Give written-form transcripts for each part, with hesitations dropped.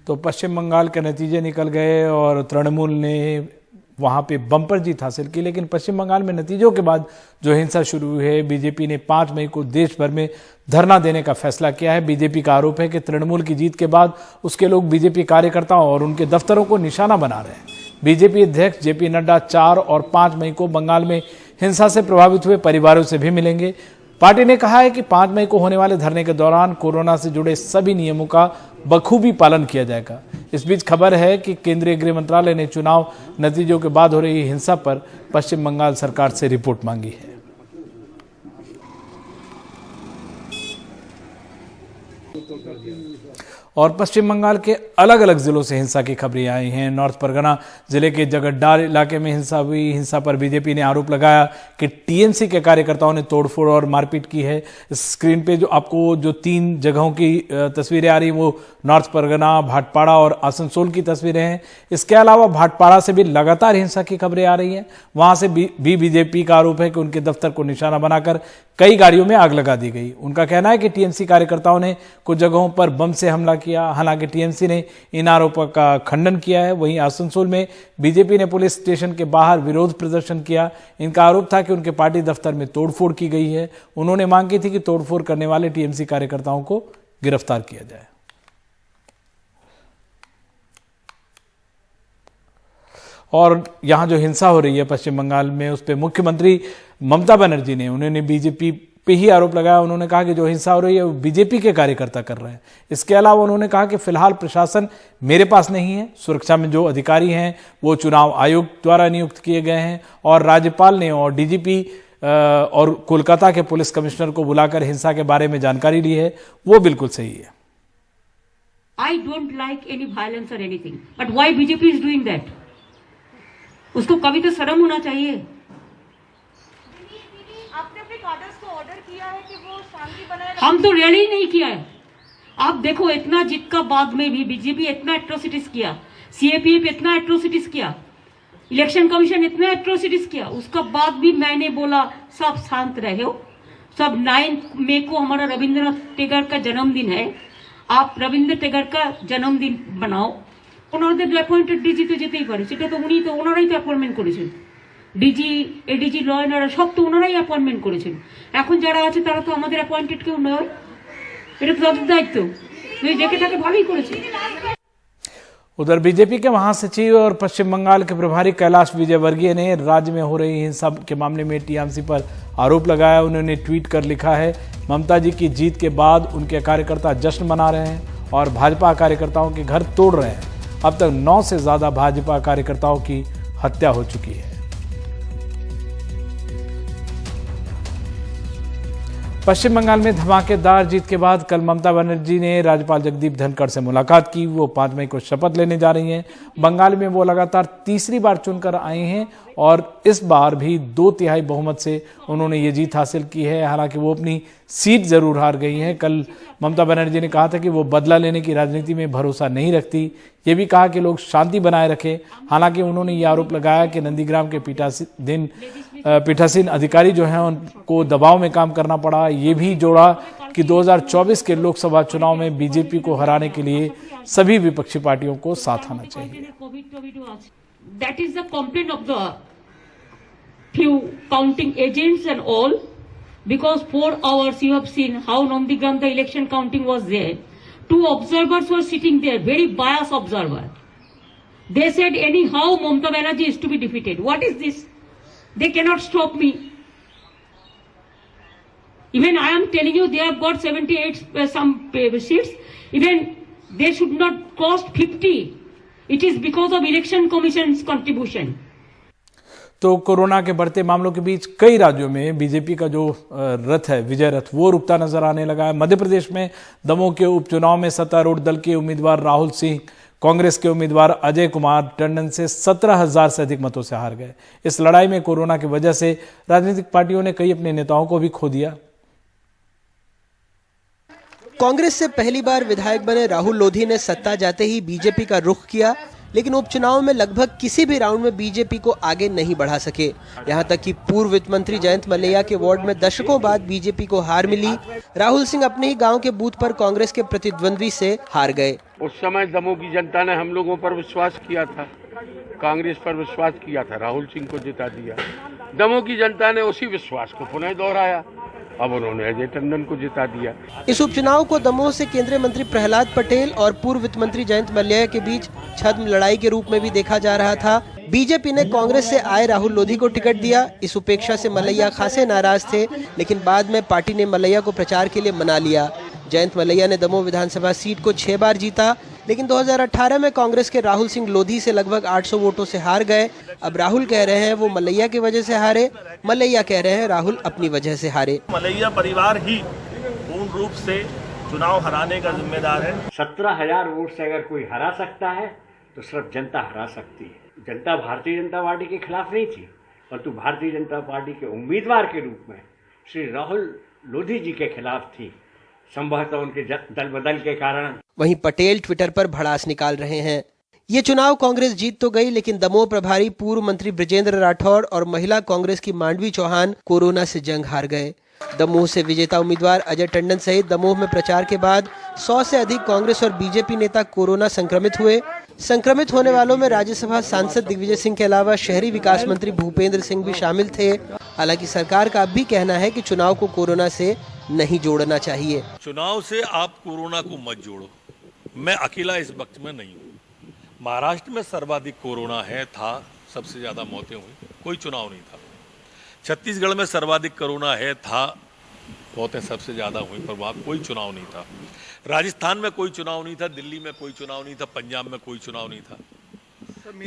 तो पश्चिम बंगाल के नतीजे निकल गए और तृणमूल ने वहां पे बम्पर जीत हासिल की। लेकिन पश्चिम बंगाल में नतीजों के बाद जो हिंसा शुरू हुई है, बीजेपी ने 5 मई को देश भर में धरना देने का फैसला किया है। बीजेपी का आरोप है कि तृणमूल की जीत के बाद उसके लोग बीजेपी कार्यकर्ताओं और उनके दफ्तरों को निशाना बना रहे हैं। बीजेपी अध्यक्ष जेपी नड्डा 4 और 5 मई को बंगाल में हिंसा से प्रभावित हुए परिवारों से भी मिलेंगे। पार्टी ने कहा है कि 5 मई को होने वाले धरने के दौरान कोरोना से जुड़े सभी नियमों का बखूबी पालन किया जाएगा। इस बीच खबर है कि केंद्रीय गृह मंत्रालय ने चुनाव नतीजों के बाद हो रही हिंसा पर पश्चिम बंगाल सरकार से रिपोर्ट मांगी है। और पश्चिम बंगाल के अलग अलग जिलों से हिंसा की खबरें आई हैं। नॉर्थ परगना जिले के जगड्डार इलाके में हिंसा हुई। हिंसा पर बीजेपी ने आरोप लगाया कि टीएमसी के कार्यकर्ताओं ने तोड़फोड़ और मारपीट की है। स्क्रीन पे जो आपको जो 3 जगहों की तस्वीरें आ रही हैं वो नॉर्थ परगना, भाटपाड़ा और आसनसोल की तस्वीरें हैं। इसके अलावा भाटपाड़ा से भी लगातार हिंसा की खबरें आ रही हैं। वहां से भी बीजेपी का आरोप है कि उनके दफ्तर को निशाना बनाकर कई गाड़ियों में आग लगा दी गई। उनका कहना है कि टीएमसी कार्यकर्ताओं ने कुछ जगहों पर बम से हमला किया। हालांकि टीएमसी ने इन आरोपों का खंडन किया है। वहीं आसनसोल में बीजेपी ने पुलिस स्टेशन के बाहर विरोध प्रदर्शन किया। इनका आरोप था कि उनके पार्टी दफ्तर में तोड़फोड़ की गई है। उन्होंने मांग की थी कि तोड़फोड़ करने वाले टीएमसी कार्यकर्ताओं को गिरफ्तार किया जाए। और यहां जो हिंसा हो रही है पश्चिम बंगाल में, उस पर मुख्यमंत्री ममता बनर्जी ने उन्होंने बीजेपी पे ही आरोप लगाया। उन्होंने कहा कि जो हिंसा हो रही है वो बीजेपी के कार्यकर्ता कर रहे हैं। इसके अलावा उन्होंने कहा कि फिलहाल प्रशासन मेरे पास नहीं है। सुरक्षा में जो अधिकारी हैं वो चुनाव आयोग द्वारा नियुक्त किए गए हैं और राज्यपाल ने और डीजीपी और कोलकाता के पुलिस कमिश्नर को बुलाकर हिंसा के बारे में जानकारी ली है। वो बिल्कुल सही है। I don't like any violence or anything, but why BJP is doing that? उसको कभी तो शर्म होना चाहिए। आपने अपने काडर्स को ऑर्डर किया है कि वो शांति बनाए। हम तो रैली नहीं किया है। आप देखो इतना जीत का बाद में भी बीजेपी इतना एट्रोसिटीज किया, सीएपीएफ इतना एट्रोसिटीज किया, इलेक्शन कमीशन इतना एट्रोसिटीज किया, उसका बाद भी मैंने बोला सब शांत रहे हो। सब 9 मई को हमारा रविंद्रनाथ टैगोर का जन्मदिन है, आप रविंद्र टैगोर का जन्मदिन बनाओ। ওনাদের অ্যাপয়েন্টেড ডিজি তো যেতেই পারে, সেটা তো উনি তো ওনারাই তো অ্যাপয়েন্টমেন্ট করেছেন। DG ADG law and order সব তো ওনারাই অ্যাপয়েন্টমেন্ট করেছেন। এখন যারা আছে তারা তো আমাদের অ্যাপয়েন্টেড কেউ নয়, এটা তো তাদের দায়িত্ব। দেখে থাকে ভালোই করেছে। उधर बीजेपी के महासचिव और पश्चिम बंगाल के प्रभारी कैलाश विजयवर्गीय ने राज्य में हो रही हिंसा के मामले में टीएमसी पर आरोप लगाया। उन्होंने ट्वीट कर लिखा है, ममता जी की जीत के बाद उनके कार्यकर्ता जश्न मना रहे हैं और भाजपा कार्यकर्ताओं के घर तोड़ रहे हैं। अब तक 9 से ज्यादा भाजपा कार्यकर्ताओं की हत्या हो चुकी है। पश्चिम बंगाल में धमाकेदार जीत के बाद कल ममता बनर्जी ने राज्यपाल जगदीप धनखड़ से मुलाकात की। वो 5 मई को शपथ लेने जा रही हैं। बंगाल में वो लगातार तीसरी बार चुनकर आई हैं और इस बार भी 2/3 बहुमत से उन्होंने ये जीत हासिल की है। हालांकि वो अपनी सीट जरूर हार गई हैं। कल ममता बनर्जी ने कहा था कि वो बदला लेने की राजनीति में भरोसा नहीं रखती। ये भी कहा कि लोग शांति बनाए रखें। हालांकि उन्होंने ये आरोप लगाया कि नंदीग्राम के पीठासीन अधिकारी जो हैं उनको दबाव में काम करना पड़ा। ये भी जोड़ा कि 2024 के लोकसभा चुनाव में बीजेपी को हराने के लिए सभी विपक्षी पार्टियों को साथ आना चाहिए। That is the complaint of the few counting agents and all, because 4 hours you have seen how Nandigram the election counting was there. 2 observers were sitting there, very biased observer. They said anyhow Mamata Banerjee is to be defeated. What is this? They cannot stop me. Even I am telling you, they have got 78 some seats. Even they should not cost 50. It is because of election commission's contribution. तो corona के बढ़ते मामलों के बीच कई राज्यों में BJP का जो रथ है, विजय रथ, वो रुकता नजर आने लगा है। मध्य प्रदेश में दमोह के उपचुनाव में सत्तारूढ़ दल के उम्मीदवार राहुल सिंह कांग्रेस के उम्मीदवार अजय कुमार टंडन से 17,000 से अधिक मतों से हार गए। इस लड़ाई में कोरोना की वजह से राजनीतिक पार्टियों ने कई अपने नेताओं को भी खो दिया। कांग्रेस से पहली बार विधायक बने राहुल लोधी ने सत्ता जाते ही बीजेपी का रुख किया। लेकिन उपचुनाव में लगभग किसी भी राउंड में बीजेपी को आगे नहीं बढ़ा सके। यहां तक कि पूर्व वित्त मंत्री जयंत मलैया के वार्ड में दशकों बाद बीजेपी को हार मिली। राहुल सिंह अपने ही गांव के बूथ पर कांग्रेस के प्रतिद्वंद्वी से हार गए। उस समय दमोह की जनता ने हम लोगों पर विश्वास किया था, कांग्रेस पर विश्वास किया था, राहुल सिंह को जिता दिया। दमोह की जनता ने उसी विश्वास को पुनः दोहराया, अब उन्होंने अजय टंडन को जिता दिया। इस उपचुनाव को दमोह से केंद्रीय मंत्री प्रहलाद पटेल और पूर्व वित्त मंत्री जयंत मलैया के बीच छद्म लड़ाई के रूप में भी देखा जा रहा था। बीजेपी ने कांग्रेस से आए राहुल लोधी को टिकट दिया। इस उपेक्षा से मलैया खासे नाराज थे, लेकिन बाद में पार्टी ने मलैया को प्रचार के लिए मना लिया। जयंत मलैया ने दमोह विधानसभा सीट को 6 बार जीता, लेकिन 2018 में कांग्रेस के राहुल सिंह लोधी से लगभग 800 वोटों से हार गए। अब राहुल कह रहे हैं वो मलैया की वजह से हारे, मलैया कह रहे हैं राहुल अपनी वजह से हारे। मलैया परिवार ही पूर्ण रूप से चुनाव हराने का जिम्मेदार है। 17,000 वोट से अगर कोई हरा सकता है तो सिर्फ जनता हरा सकती है। जनता भारतीय जनता पार्टी के खिलाफ नहीं थी, परंतु भारतीय जनता पार्टी के उम्मीदवार के रूप में श्री राहुल लोधी जी के खिलाफ थी, संभवतः उनके दल बदल के कारण। वहीं पटेल ट्विटर पर भड़ास निकाल रहे हैं। ये चुनाव कांग्रेस जीत तो गई, लेकिन दमोह प्रभारी पूर्व मंत्री बृजेंद्र राठौड़ और महिला कांग्रेस की मांडवी चौहान कोरोना से जंग हार गए। दमोह से विजेता उम्मीदवार अजय टंडन सहित दमोह में प्रचार के बाद 100 से अधिक कांग्रेस और बीजेपी नेता कोरोना संक्रमित हुए। संक्रमित होने वालों में राज्यसभा सांसद दिग्विजय सिंह के अलावा शहरी विकास मंत्री भूपेंद्र सिंह भी शामिल थे। हालांकि सरकार का अब भी कहना है कि चुनाव को कोरोना से नहीं जोड़ना चाहिए। चुनाव से आप कोरोना को मत जोड़ो। मैं अकेला इस वक्त में नहीं हूँ। महाराष्ट्र में सर्वाधिक कोरोना था, सबसे ज्यादा मौतें हुई, कोई चुनाव नहीं था। छत्तीसगढ़ में सर्वाधिक कोरोना था, मौतें सबसे ज्यादा हुई, पर वहां कोई चुनाव नहीं था। राजस्थान में कोई चुनाव नहीं था, दिल्ली में कोई चुनाव नहीं था, पंजाब में कोई चुनाव नहीं था।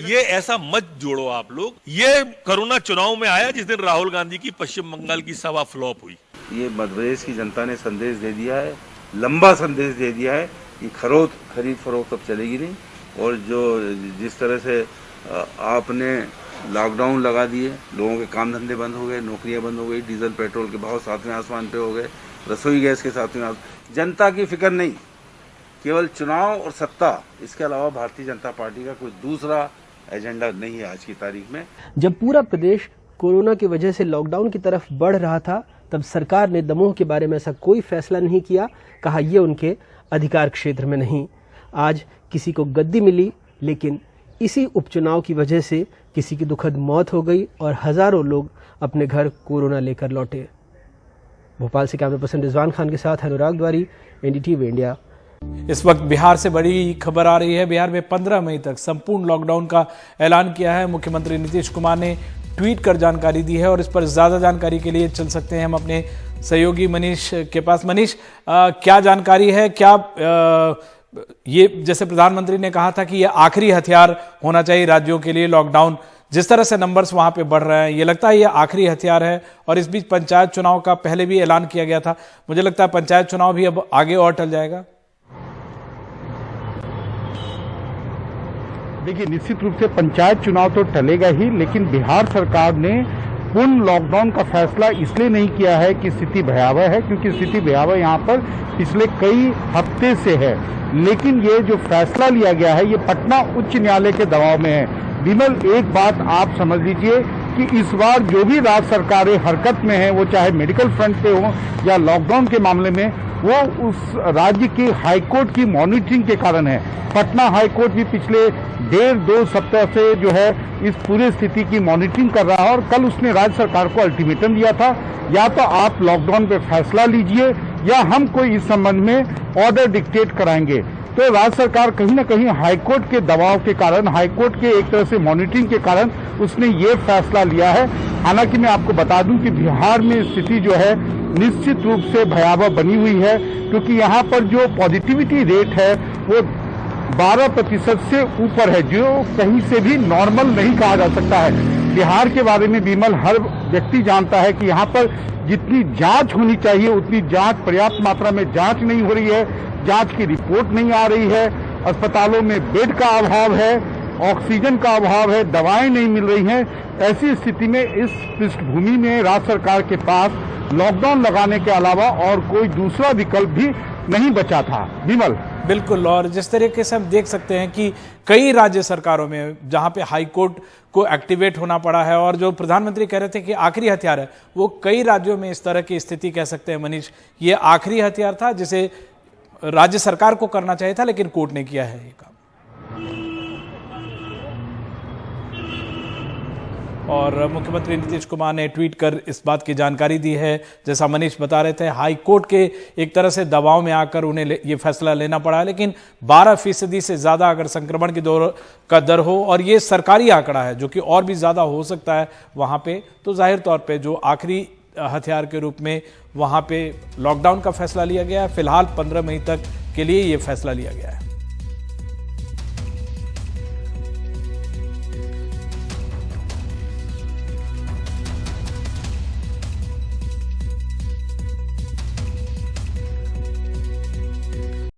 ये ऐसा मत जोड़ो आप लोग। ये कोरोना चुनाव में आया जिस दिन राहुल गांधी की पश्चिम बंगाल की सभा फ्लॉप हुई। ये मध्य प्रदेश की जनता ने संदेश दे दिया है, लंबा संदेश दे दिया है कि खरीद फरोख्त अब चलेगी नहीं। और जो जिस तरह से आपने लॉकडाउन लगा दिए, लोगों के काम धंधे बंद हो गए, नौकरियां बंद हो गई, डीजल पेट्रोल के भाव सातवें आसमान पे हो गए, रसोई गैस के सातवें आसमान। जनता की फिक्र नहीं, केवल चुनाव और सत्ता, इसके अलावा भारतीय जनता पार्टी का कोई दूसरा एजेंडा नहीं है आज की तारीख में। जब पूरा प्रदेश कोरोना की वजह से लॉकडाउन की तरफ बढ़ रहा था, तब सरकार ने दमोह के बारे में ऐसा कोई फैसला नहीं किया। कहा ये उनके अधिकार क्षेत्र में नहीं। आज किसी को गद्दी मिली, लेकिन इसी उपचुनाव की वजह से किसी की दुखद मौत हो गई और हजारों लोग अपने घर कोरोना लेकर लौटे। भोपाल से कैमरा पर्सन रिजवान खान के साथ अनुराग द्वारी, एनडीटीवी इंडिया। इस वक्त बिहार से बड़ी खबर आ रही है। बिहार में 15 मई तक संपूर्ण लॉकडाउन का ऐलान किया है। मुख्यमंत्री नीतीश कुमार ने ट्वीट कर जानकारी दी है और इस पर ज्यादा जानकारी के लिए चल सकते हैं हम अपने सहयोगी मनीष के पास। मनीष, क्या जानकारी है? क्या ये जैसे प्रधानमंत्री ने कहा था कि ये आखिरी हथियार होना चाहिए राज्यों के लिए, लॉकडाउन जिस तरह से नंबर्स वहां पे बढ़ रहे हैं, ये लगता है ये आखिरी हथियार है। और इस बीच पंचायत चुनाव का पहले भी ऐलान किया गया था, मुझे लगता है पंचायत चुनाव भी अब आगे और टल जाएगा। देखिए, निश्चित रूप से पंचायत चुनाव तो टलेगा ही, लेकिन बिहार सरकार ने पूर्ण लॉकडाउन का फैसला इसलिए नहीं किया है कि स्थिति भयावह है, क्योंकि स्थिति भयावह यहाँ पर पिछले कई हफ्ते से है। लेकिन ये जो फैसला लिया गया है ये पटना उच्च न्यायालय के दबाव में है। विमल, एक बात आप समझ लीजिए कि इस बार जो भी राज्य सरकारें हरकत में हैं, वो चाहे मेडिकल फ्रंट पे हो या लॉकडाउन के मामले में, वो उस राज्य की हाईकोर्ट की मॉनिटरिंग के कारण है। पटना हाईकोर्ट भी पिछले 1.5-2 सप्ताह से जो है इस पूरी स्थिति की मॉनिटरिंग कर रहा है और कल उसने राज्य सरकार को अल्टीमेटम दिया था, या तो आप लॉकडाउन पे फैसला लीजिए या हम कोई इस संबंध में ऑर्डर डिक्टेट कराएंगे। तो राज्य सरकार कहीं ना कहीं हाईकोर्ट के दबाव के कारण, हाईकोर्ट के एक तरह से मॉनिटरिंग के कारण उसने ये फैसला लिया है। हालांकि मैं आपको बता दूं कि बिहार में स्थिति जो है निश्चित रूप से भयावह बनी हुई है, क्योंकि यहाँ पर जो पॉजिटिविटी रेट है वो 12% से ऊपर है, जो कहीं से भी नॉर्मल नहीं कहा जा सकता है। बिहार के बारे में विमल हर व्यक्ति जानता है कि यहाँ पर जितनी जांच होनी चाहिए उतनी जांच, पर्याप्त मात्रा में जांच नहीं हो रही है, जांच की रिपोर्ट नहीं आ रही है, अस्पतालों में बेड का अभाव है, ऑक्सीजन का अभाव है, दवाएं नहीं मिल रही हैं। ऐसी स्थिति में इस पृष्ठभूमि में राज्य सरकार के पास लॉकडाउन लगाने के अलावा और कोई दूसरा विकल्प भी नहीं बचा था। विमल, बिल्कुल, और जिस तरीके से हम देख सकते हैं कि कई राज्य सरकारों में जहां पे हाई कोर्ट को एक्टिवेट होना पड़ा है और जो प्रधानमंत्री कह रहे थे कि आखिरी हथियार है, वो कई राज्यों में इस तरह की स्थिति कह सकते हैं मनीष, ये आखिरी हथियार था जिसे राज्य सरकार को करना चाहिए था, लेकिन कोर्ट ने किया है ये काम। और मुख्यमंत्री नीतीश कुमार ने ट्वीट कर इस बात की जानकारी दी है, जैसा मनीष बता रहे थे, हाई कोर्ट के एक तरह से दबाव में आकर उन्हें ये फैसला लेना पड़ा है, लेकिन 12% से ज्यादा अगर संक्रमण की दर हो और ये सरकारी आंकड़ा है जो कि और भी ज्यादा हो सकता है वहां पे, तो जाहिर तौर पे जो आखिरी हथियार के रूप में वहां पे लॉकडाउन का फैसला लिया गया है। फिलहाल 15 मई तक के लिए ये फैसला लिया गया है।